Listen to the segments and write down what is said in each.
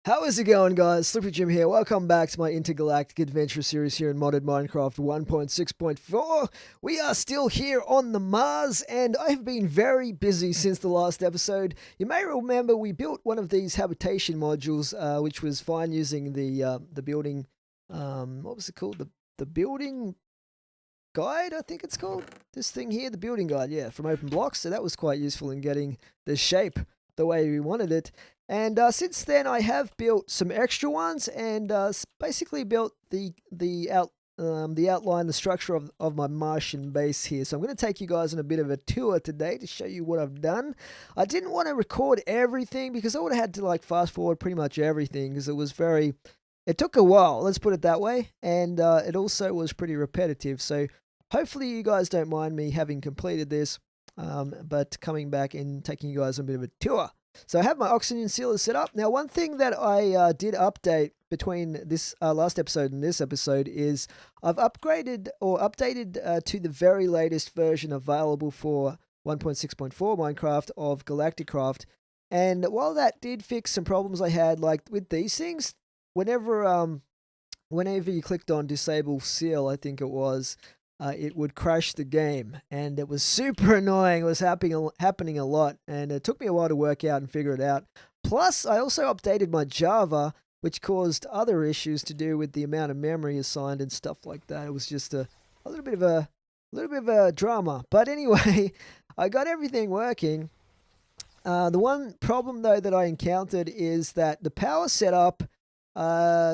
How is it going, guys? Slippery Jim here. Welcome back to my Intergalactic Adventurer series here in modded Minecraft 1.6.4. We are still here on the Mars, and I have been very busy since the last episode. You may remember we built one of these habitation modules, which was fine using the building. What was it called? The building guide, I think it's called. This thing here, the building guide, yeah, from Open Blocks. So that was quite useful in getting the shape the way we wanted it. And since then, I have built some extra ones, and basically built the outline, the structure of my Martian base here. So I'm going to take you guys on a bit of a tour today to show you what I've done. I didn't want to record everything because I would have had to fast forward pretty much everything because it took a while. Let's put it that way, and it also was pretty repetitive. So hopefully you guys don't mind me having completed this, but coming back and taking you guys on a bit of a tour. So I have my oxygen sealers set up. Now, one thing that I did update between this last episode and this episode is I've upgraded or updated to the very latest version available for 1.6.4 Minecraft of Galacticraft. And while that did fix some problems I had, like with these things, whenever you clicked on disable seal, I think it would crash the game, and it was super annoying. It was happening a lot, and it took me a while to work out and figure it out. Plus, I also updated my Java, which caused other issues to do with the amount of memory assigned and stuff like that. It was just a little bit of a drama. But anyway, I got everything working. The one problem though that I encountered is that the power setup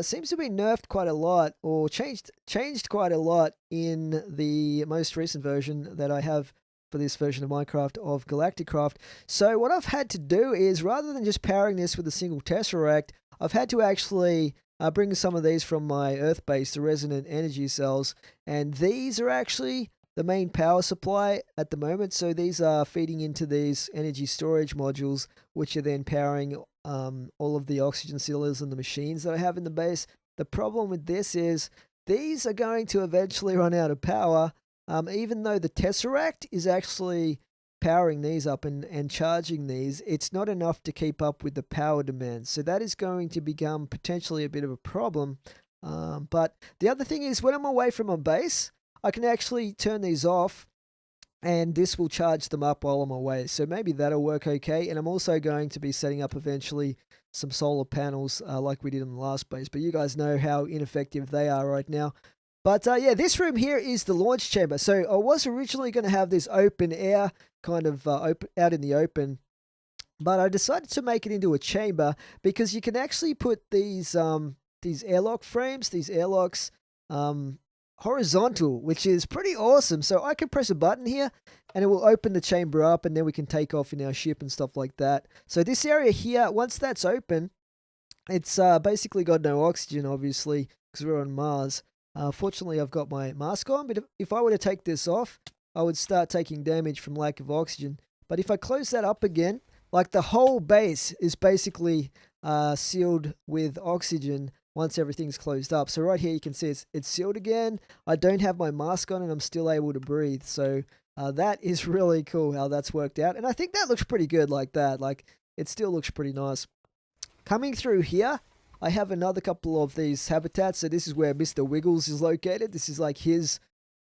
seems to be nerfed quite a lot, or changed quite a lot in the most recent version that I have for this version of Minecraft of Galacticraft. So what I've had to do is, rather than just powering this with a single Tesseract, I've had to actually bring some of these from my Earth base, the resonant energy cells, and these are actually the main power supply at the moment. So these are feeding into these energy storage modules, which are then powering all of the oxygen sealers and the machines that I have in the base. The problem with this is these are going to eventually run out of power, even though the Tesseract is actually powering these up and charging these. It's not enough to keep up with the power demand, so that is going to become potentially a bit of a problem. But the other thing is, when I'm away from my base, I can actually turn these off, and this will charge them up while I'm away. So maybe that'll work okay. And I'm also going to be setting up eventually some solar panels like we did in the last base. But you guys know how ineffective they are right now. But yeah, this room here is the launch chamber. So I was originally going to have this open air, kind of out in the open. But I decided to make it into a chamber because you can actually put these airlock frames, these airlocks, horizontal, which is pretty awesome. So I can press a button here and it will open the chamber up, and then we can take off in our ship and stuff like that. So this area here, once that's open, it's basically got no oxygen, obviously, because we're on Mars. Fortunately, I've got my mask on, but if I were to take this off, I would start taking damage from lack of oxygen. But if I close that up again, the whole base is basically sealed with oxygen once everything's closed up. So right here you can see it's sealed again. I don't have my mask on and I'm still able to breathe. So that is really cool how that's worked out. And I think that looks pretty good like that. It still looks pretty nice. Coming through here, I have another couple of these habitats. So this is where Mr. Wiggles is located. This is his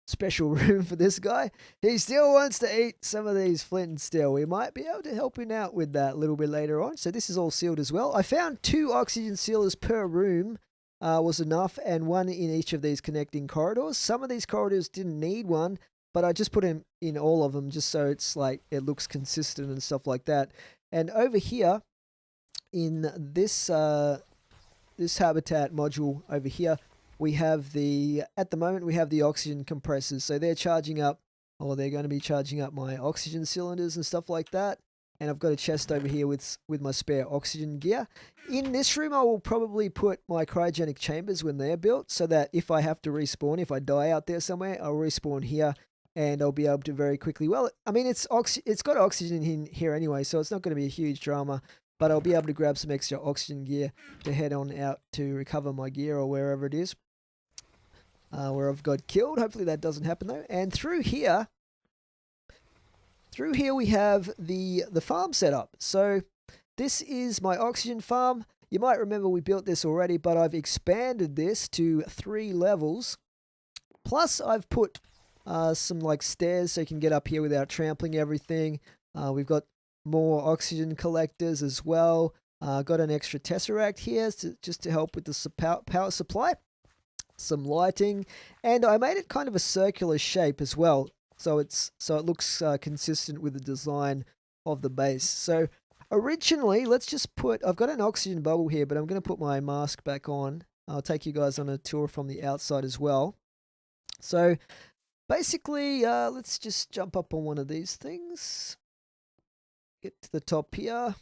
special room for this guy. He still wants to eat some of these flint and steel. We might be able to help him out with that a little bit later on. So this is all sealed as well. I found 2 oxygen sealers per room was enough, and 1 in each of these connecting corridors. Some of these corridors didn't need one, but I just put him in all of them just so it's it looks consistent and stuff like that. And over here in this this habitat module over here, we have at the moment we have the oxygen compressors. So they're charging up, or they're going to be charging up my oxygen cylinders and stuff like that. And I've got a chest over here with my spare oxygen gear. In this room, I will probably put my cryogenic chambers when they're built, so that if I have to respawn, if I die out there somewhere, I'll respawn here, and I'll be able to very quickly. Well, I mean, it's got oxygen in here anyway, so it's not going to be a huge drama. But I'll be able to grab some extra oxygen gear to head on out to recover my gear or wherever it is. Where I've got killed. Hopefully that doesn't happen though. And through here we have the farm set up. So this is my oxygen farm. You might remember we built this already, but I've expanded this to 3 levels. Plus, I've put some like stairs so you can get up here without trampling everything. We've got more oxygen collectors as well. Got an extra tesseract here just to help with the power supply. Some lighting, and I made it kind of a circular shape as well, so it looks consistent with the design of the base. So originally, I've got an oxygen bubble here, but I'm going to put my mask back on. I'll take you guys on a tour from the outside as well. So basically, let's just jump up on one of these things. Get to the top here.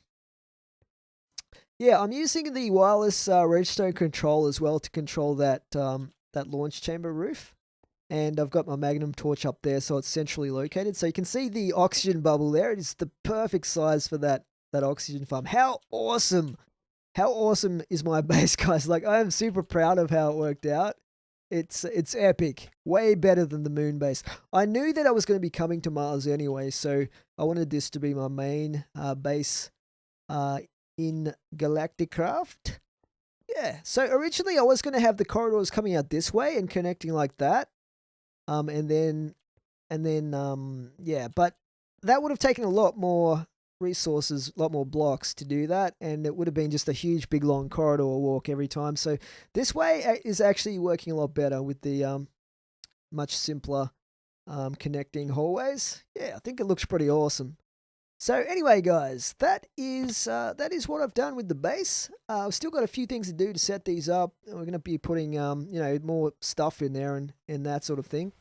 Yeah, I'm using the wireless redstone control as well to control that launch chamber roof. And I've got my magnum torch up there, so it's centrally located. So you can see the oxygen bubble there. It is the perfect size for that oxygen farm. How awesome! How awesome is my base, guys? Like, I am super proud of how it worked out. It's epic. Way better than the moon base. I knew that I was going to be coming to Mars anyway, so I wanted this to be my main base in Galacticraft. Yeah, so originally I was going to have the corridors coming out this way and connecting like that. And then but that would have taken a lot more resources, a lot more blocks to do that, and it would have been just a huge big long corridor walk every time. So this way is actually working a lot better with the much simpler connecting hallways. Yeah, I think it looks pretty awesome. So anyway, guys, that is what I've done with the base. I've still got a few things to do to set these up. We're going to be putting more stuff in there and that sort of thing.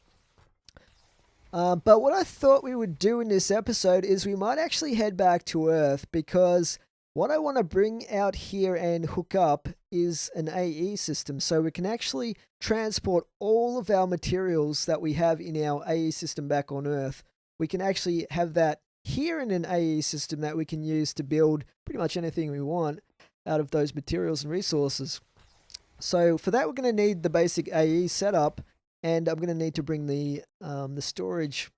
But what I thought we would do in this episode is we might actually head back to Earth, because what I want to bring out here and hook up is an AE system, so we can actually transport all of our materials that we have in our AE system back on Earth. We can actually have that here in an AE system that we can use to build pretty much anything we want out of those materials and resources. So for that, we're going to need the basic AE setup, and I'm going to need to bring the storage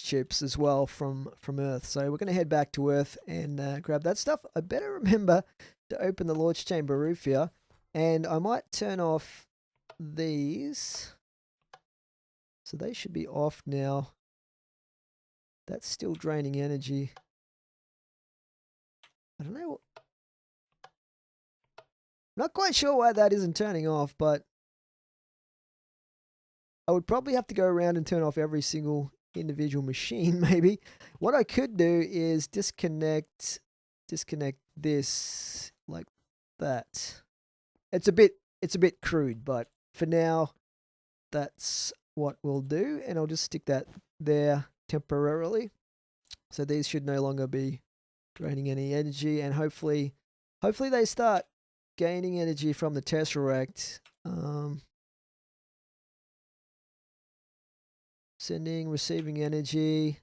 chips as well from Earth. So we're going to head back to Earth and grab that stuff. I better remember to open the launch chamber roof here, and I might turn off these. So they should be off now. That's still draining energy. I don't know. Not quite sure why that isn't turning off, but I would probably have to go around and turn off every single individual machine, maybe. What I could do is disconnect this like that. It's a bit crude, but for now, that's what we'll do, and I'll just stick that there temporarily. So these should no longer be draining any energy, and hopefully they start gaining energy from the tesseract. Sending, receiving energy.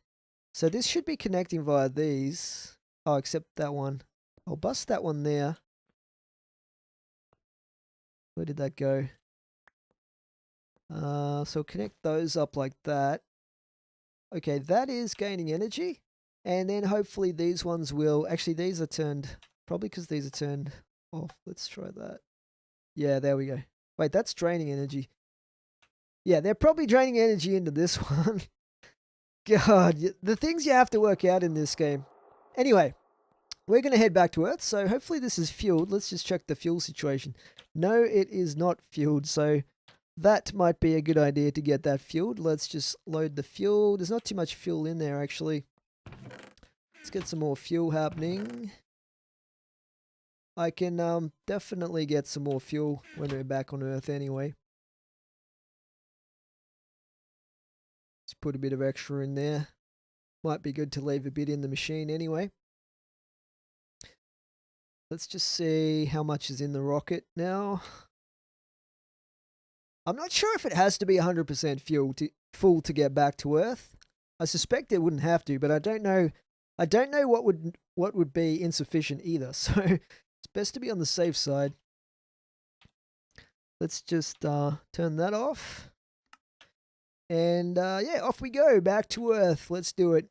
So this should be connecting via these. Oh, except that one. I'll bust that one there. Where did that go? So connect those up like that. Okay, that is gaining energy. And then hopefully these ones will... Actually, these are turned... Probably because these are turned off. Let's try that. Yeah, there we go. Wait, that's draining energy. Yeah, they're probably draining energy into this one. God, the things you have to work out in this game. Anyway, we're going to head back to Earth, so hopefully this is fueled. Let's just check the fuel situation. No, it is not fueled, so that might be a good idea to get that fueled. Let's just load the fuel. There's not too much fuel in there, actually. Let's get some more fuel happening. I can definitely get some more fuel when we're back on Earth anyway. Let's put a bit of extra in there. Might be good to leave a bit in the machine anyway. Let's just see how much is in the rocket now. I'm not sure if it has to be 100% full to get back to Earth. I suspect it wouldn't have to, but I don't know. I don't know what would be insufficient either. So it's best to be on the safe side. Let's just turn that off. And yeah, off we go back to Earth. Let's do it.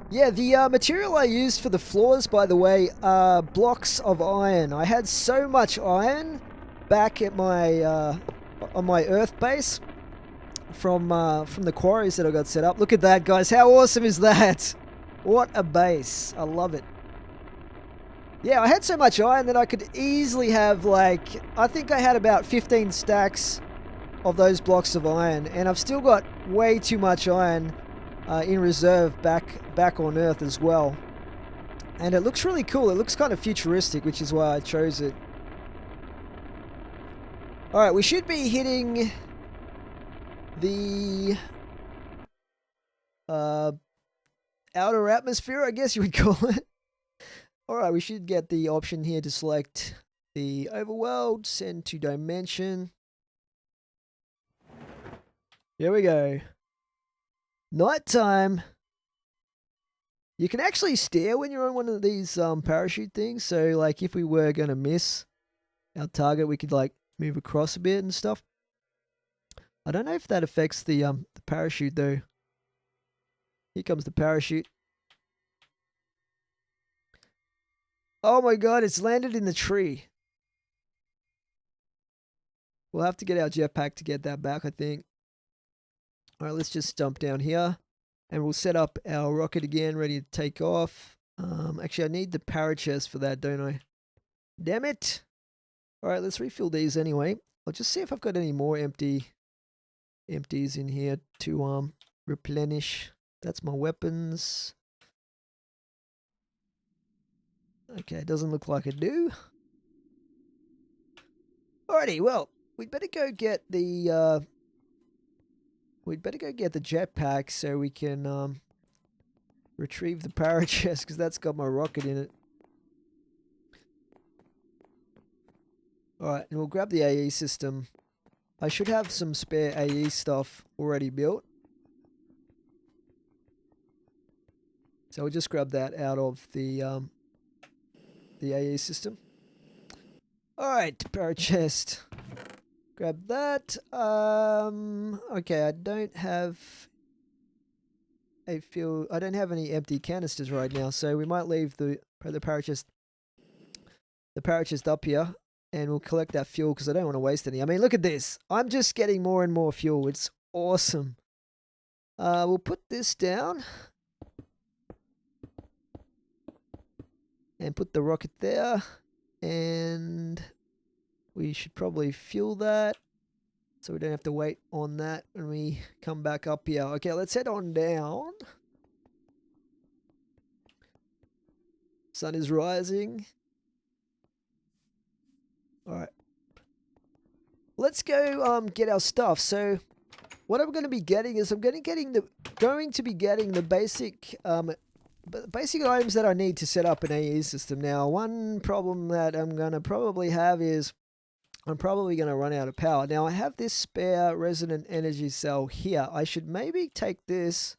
Yeah, the material I used for the floors, by the way, are blocks of iron. I had so much iron back at my on my Earth base from the quarries that I got set up. Look at that, guys! How awesome is that? What a base! I love it. Yeah, I had so much iron that I could easily have, like, I think I had about 15 stacks of those blocks of iron, and I've still got way too much iron in reserve back on Earth as well. And it looks really cool. It looks kind of futuristic, which is why I chose it. Alright, we should be hitting the outer atmosphere, I guess you would call it. Alright, we should get the option here to select the overworld, send to dimension. Here we go. Nighttime. You can actually steer when you're on one of these parachute things. So, like, if we were going to miss our target, we could, like, move across a bit and stuff. I don't know if that affects the parachute, though. Here comes the parachute. Oh my god, it's landed in the tree. We'll have to get our jetpack to get that back, I think. Alright, let's just jump down here. And we'll set up our rocket again, ready to take off. Actually, I need the parachest for that, don't I? Damn it! Alright, let's refill these anyway. I'll just see if I've got any more empties in here to replenish. That's my weapons. Okay, doesn't look like I do. Alrighty, well, we'd better go get the jetpack so we can retrieve the parachest, because that's got my rocket in it. Alright, and we'll grab the AE system. I should have some spare AE stuff already built. So we'll just grab that out of the AE system. Alright, parachest. Grab that. Okay, I don't have any empty canisters right now, so we might leave the parachest up here, and we'll collect that fuel because I don't want to waste any. I mean, look at this. I'm just getting more and more fuel. It's awesome. We'll put this down and put the rocket there, and we should probably fuel that so we don't have to wait on that when we come back up here. Okay, let's head on down. Sun is rising. Alright. Let's go get our stuff. So what I'm going to be getting is I'm going to be getting the basic items that I need to set up an AE system. Now, one problem that I'm going to probably have is I'm probably going to run out of power. Now, I have this spare resonant energy cell here. I should maybe take this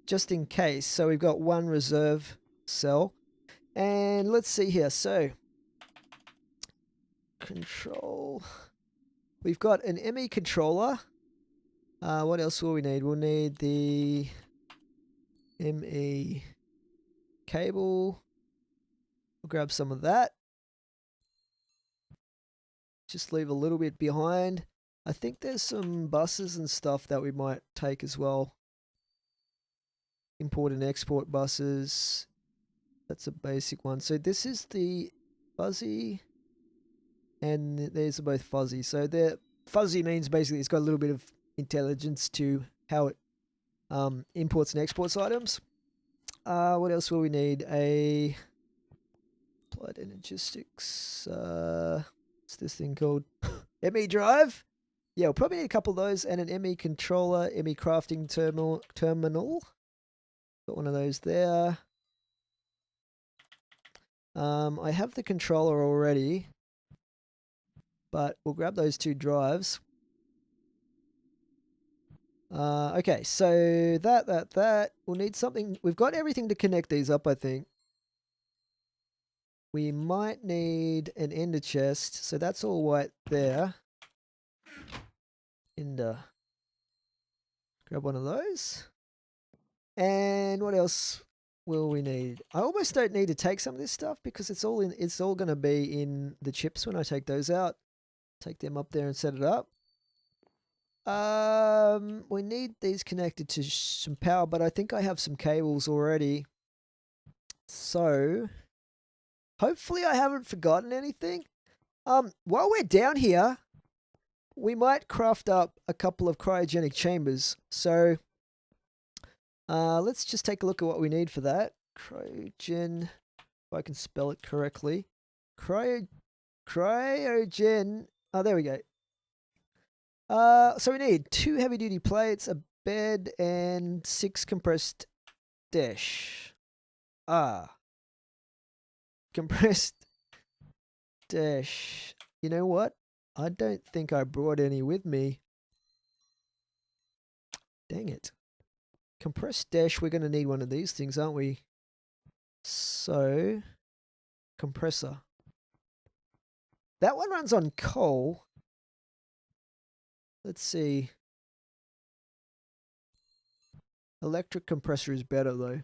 just in case. So we've got one reserve cell. And let's see here. So, control. We've got an ME controller. What else will we need? We'll need the ME cable. We'll grab some of that. Just leave a little bit behind. I think there's some buses and stuff that we might take as well. Import and export buses. That's a basic one. So this is the fuzzy, and there's both fuzzy. So the fuzzy means basically it's got a little bit of intelligence to how it imports and exports items. What else will we need? A applied energistics. What's this thing called? ME drive. Yeah, we'll probably need a couple of those, and an ME controller, ME crafting terminal. Got one of those there. I have the controller already, but we'll grab those two drives. Okay, so that. We'll need something. We've got everything to connect these up, I think. We might need an ender chest, so that's all right there. Ender. Grab one of those. And what else will we need? I almost don't need to take some of this stuff because it's all going to be in the chips when I take those out. Take them up there and set it up. We need these connected to some power, but I think I have some cables already. So hopefully I haven't forgotten anything. While we're down here, we might craft up a couple of cryogenic chambers. So let's just take a look at what we need for that. Cryogen, if I can spell it correctly. Cryogen. Oh, there we go. So we need 2 heavy-duty plates, a bed, and 6 compressed dash. Compressed dash. You know what? I don't think I brought any with me. Dang it. Compressed dash, we're going to need one of these things, aren't we? So, compressor. That one runs on coal. Let's see. Electric compressor is better though.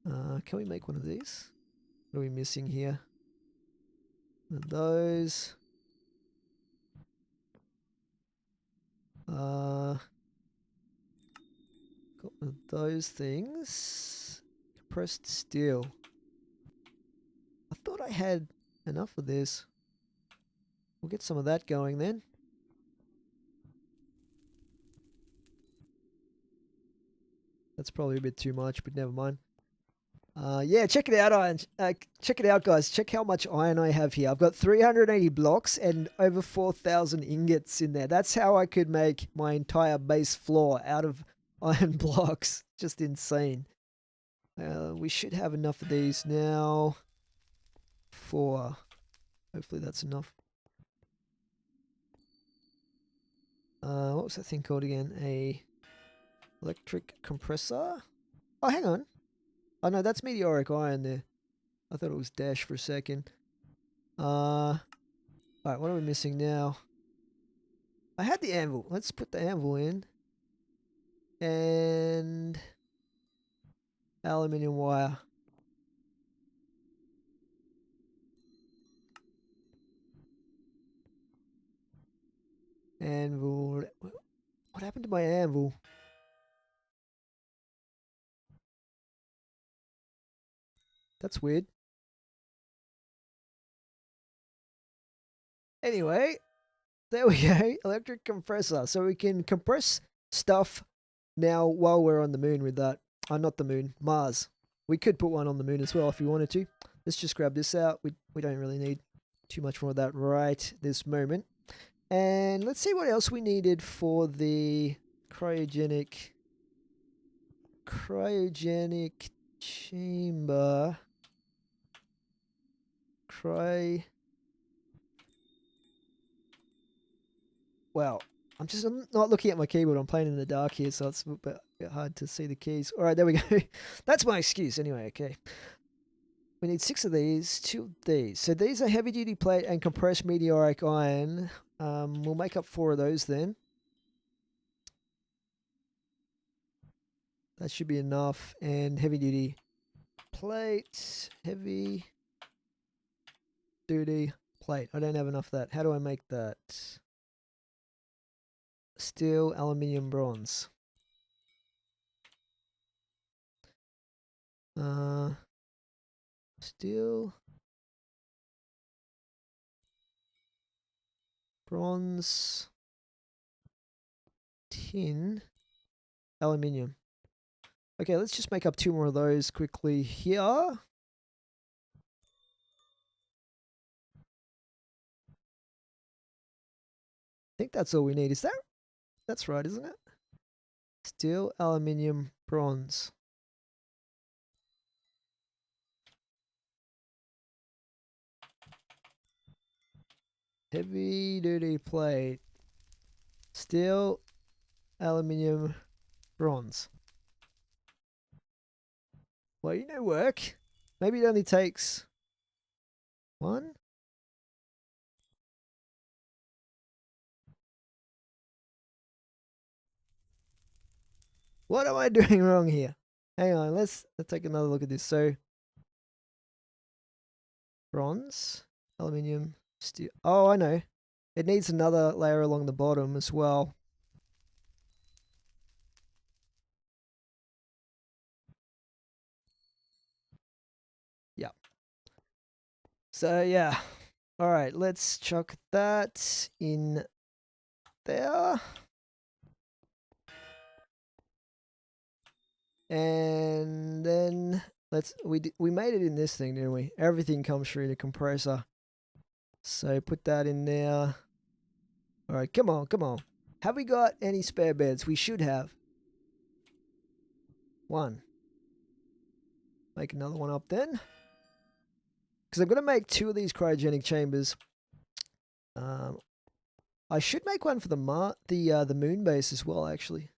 Can we make one of these? What are we missing here? One of those. Got one of those things. Compressed steel. I thought I had enough of this. We'll get some of that going then. That's probably a bit too much, but never mind. Yeah, check it out, iron. Check it out, guys. Check how much iron I have here. I've got 380 blocks and over 4,000 ingots in there. That's how I could make my entire base floor out of iron blocks. Just insane. We should have enough of these now. 4. Hopefully that's enough. What was that thing called again? A electric compressor? Oh, hang on. Oh no, that's meteoric iron there. I thought it was dash for a second. Alright, what are we missing now? I had the anvil. Let's put the anvil in. And aluminium wire. Anvil. What happened to my anvil? That's weird. Anyway, there we go. Electric compressor. So we can compress stuff now while we're on the moon with that. Not the moon, Mars. We could put one on the moon as well if we wanted to. Let's just grab this out. We don't really need too much more of that right this moment. And let's see what else we needed for the cryogenic chamber. Wow. I'm not looking at my keyboard. I'm playing in the dark here, so it's a bit hard to see the keys. All right, there we go. That's my excuse anyway, okay. We need 6 of these, 2 of these. So these are heavy-duty plate and compressed meteoric iron. We'll make up 4 of those then. That should be enough. And heavy-duty plate. Heavy-duty plate. I don't have enough of that. How do I make that? Steel, aluminium, bronze. Steel, bronze, tin, aluminium. Okay, let's just make up 2 more of those quickly here. I think that's all we need. Is that? That's right, isn't it? Steel, aluminium, bronze. Heavy duty plate. Steel, aluminium, bronze. Well, you know, work. Maybe it only takes 1. What am I doing wrong here? Hang on, let's take another look at this. So, bronze, aluminium, steel. Oh, I know. It needs another layer along the bottom as well. Yeah. So, yeah. All right, let's chuck that in there. And then we made it in this thing, didn't we? Everything comes through the compressor. So put that in there. All right, come on, come on. Have we got any spare beds? We should have. One. Make another one up then. Because I'm going to make 2 of these cryogenic chambers. I should make one for the moon base as well, actually.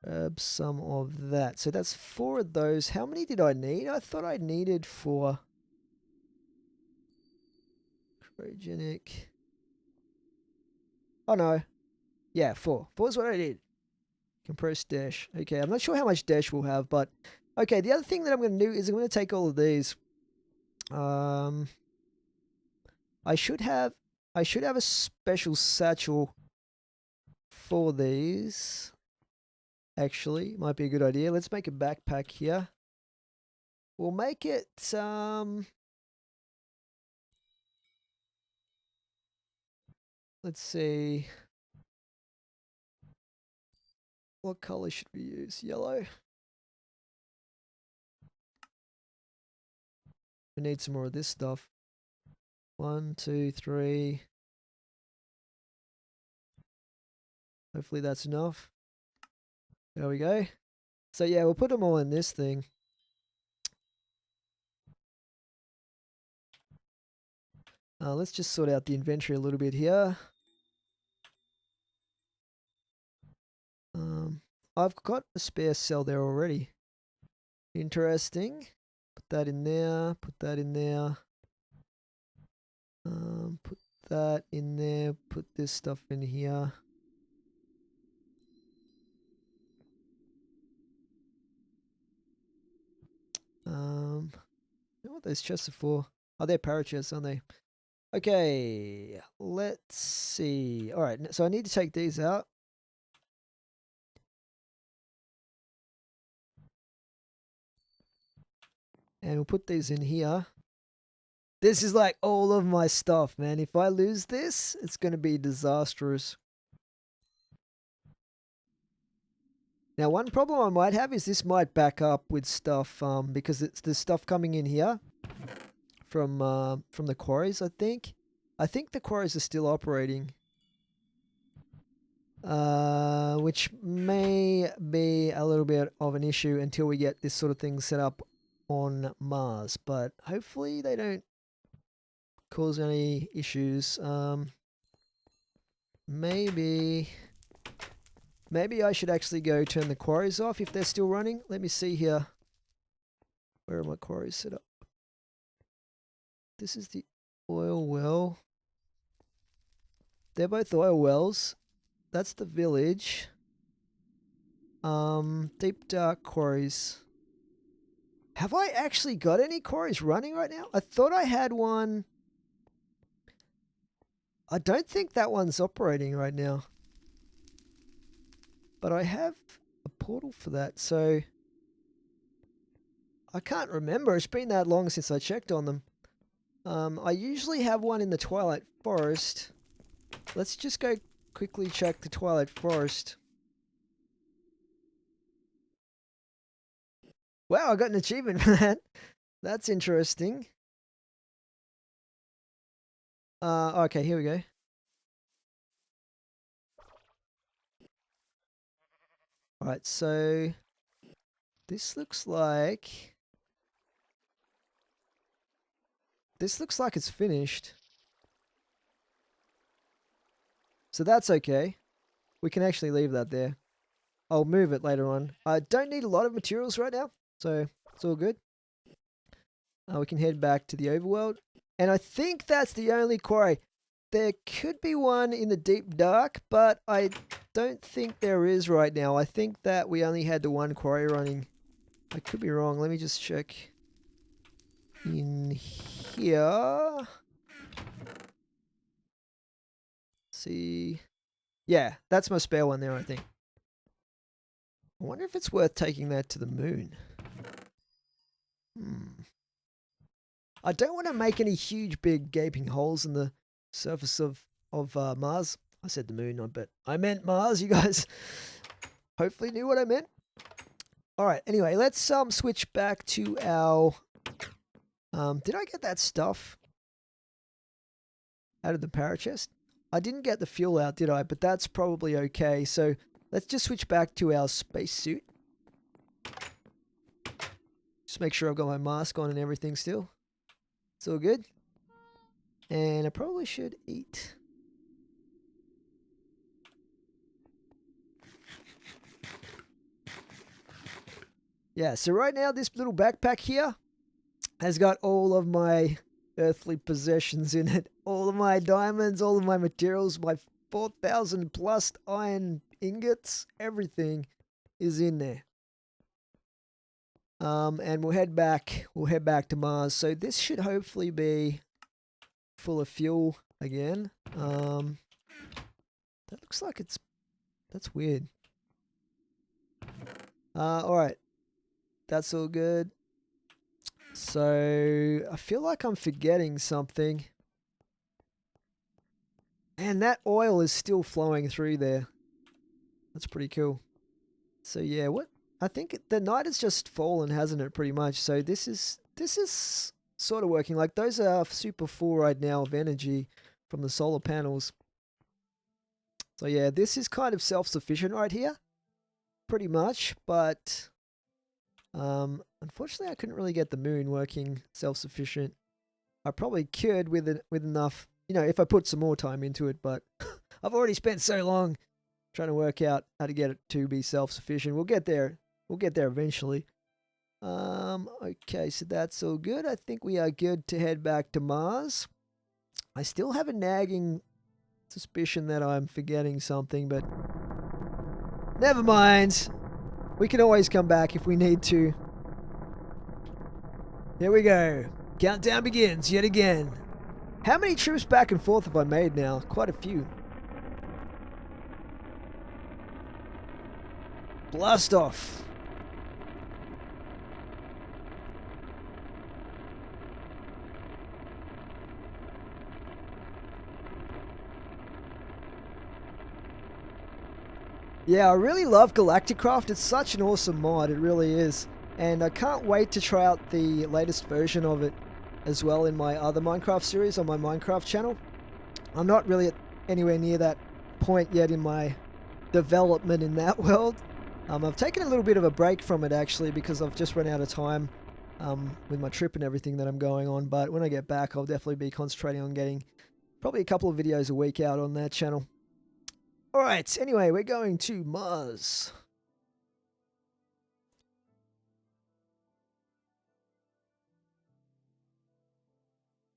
Grab some of that. So that's 4 of those. How many did I need? I thought I needed 4. Cryogenic. Oh no. Yeah, 4. 4 is what I need. Compressed dash. Okay, I'm not sure how much dash we'll have, but okay, the other thing that I'm going to do is I'm going to take all of these. I should have a special satchel for these. Actually, might be a good idea. Let's make a backpack here. We'll make it let's see. What color should we use? Yellow. We need some more of this stuff. 1, 2, 3. Hopefully that's enough. There we go. So yeah, we'll put them all in this thing. Let's just sort out the inventory a little bit here. I've got a spare cell there already. Interesting. Put that in there. Put that in there. Put that in there. Put this stuff in here. What those chests are for? Oh, they're parachests, aren't they? Okay, let's see. All right, so I need to take these out. And we'll put these in here. This is like all of my stuff, man. If I lose this, it's going to be disastrous. Now, one problem I might have is this might back up with stuff because it's the stuff coming in here from the quarries, I think. I think the quarries are still operating. Which may be a little bit of an issue until we get this sort of thing set up on Mars. But hopefully they don't cause any issues. Maybe I should actually go turn the quarries off if they're still running. Let me see here. Where are my quarries set up? This is the oil well. They're both oil wells. That's the village. Deep dark quarries. Have I actually got any quarries running right now? I thought I had one. I don't think that one's operating right now. But I have a portal for that, so I can't remember. It's been that long since I checked on them. I usually have one in the Twilight Forest. Let's just go quickly check the Twilight Forest. Wow, I got an achievement for that. That's interesting. Okay, here we go. Alright, so this looks like it's finished. So that's okay. We can actually leave that there. I'll move it later on. I don't need a lot of materials right now, so it's all good. We can head back to the overworld. And I think that's the only quarry. there could be one in the deep dark, but I don't think there is right now. I think that we only had the one quarry running. I could be wrong. Let me just check in here. See. Yeah, that's my spare one there, I think. I wonder if it's worth taking that to the moon. I don't want to make any huge, big, gaping holes in the surface of Mars. I said the moon, but I meant Mars. You guys hopefully knew what I meant. All right, anyway, let's switch back to our... did I get that stuff out of the power chest? I didn't get the fuel out, did I? But that's probably okay. So let's just switch back to our spacesuit. Just make sure I've got my mask on and everything still. It's all good. And I probably should eat. Yeah, so right now this little backpack here has got all of my earthly possessions in it. All of my diamonds, all of my materials, my 4,000 plus iron ingots, everything is in there. And we'll head back to Mars. So this should hopefully be full of fuel again. That looks like that's weird. Alright. That's all good. So I feel like I'm forgetting something. And that oil is still flowing through there. That's pretty cool. So yeah, what? I think the night has just fallen, hasn't it, pretty much? So this is sort of working. Like, those are super full right now of energy from the solar panels. So yeah, this is kind of self-sufficient right here. Pretty much, but unfortunately I couldn't really get the moon working self-sufficient. I probably could with enough, you know, if I put some more time into it, but I've already spent so long trying to work out how to get it to be self-sufficient. We'll get there. We'll get there eventually. Okay, so that's all good. I think we are good to head back to Mars. I still have a nagging suspicion that I'm forgetting something, but never mind. We can always come back if we need to. Here we go. Countdown begins yet again. How many trips back and forth have I made now? Quite a few. Blast off. Yeah, I really love Galacticraft. It's such an awesome mod, it really is. And I can't wait to try out the latest version of it as well in my other Minecraft series on my Minecraft channel. I'm not really anywhere near that point yet in my development in that world. I've taken a little bit of a break from it actually because I've just run out of time with my trip and everything that I'm going on. But when I get back, I'll definitely be concentrating on getting probably a couple of videos a week out on that channel. Alright, anyway, we're going to Mars.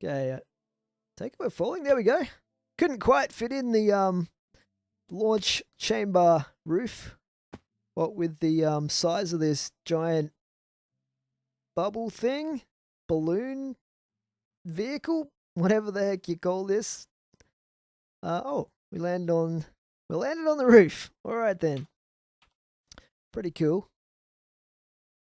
Okay, take it, we're falling, there we go. Couldn't quite fit in the launch chamber roof. What with the size of this giant bubble thing? Balloon vehicle? Whatever the heck you call this. Oh, we landed on the roof. Alright then. Pretty cool.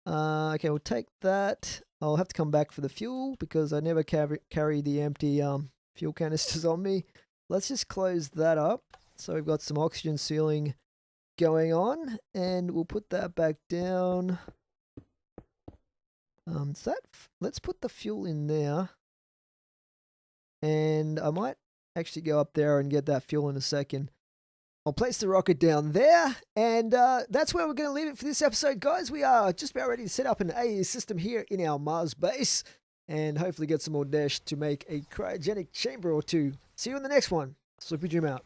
Okay, we'll take that. I'll have to come back for the fuel because I never carry the empty fuel canisters on me. Let's just close that up. So we've got some oxygen sealing going on, and we'll put that back down. Let's put the fuel in there. And I might actually go up there and get that fuel in a second. I'll place the rocket down there, and that's where we're going to leave it for this episode, guys. We are just about ready to set up an AE system here in our Mars base, and hopefully get some more dash to make a cryogenic chamber or two. See you in the next one. Sleepy Jim out.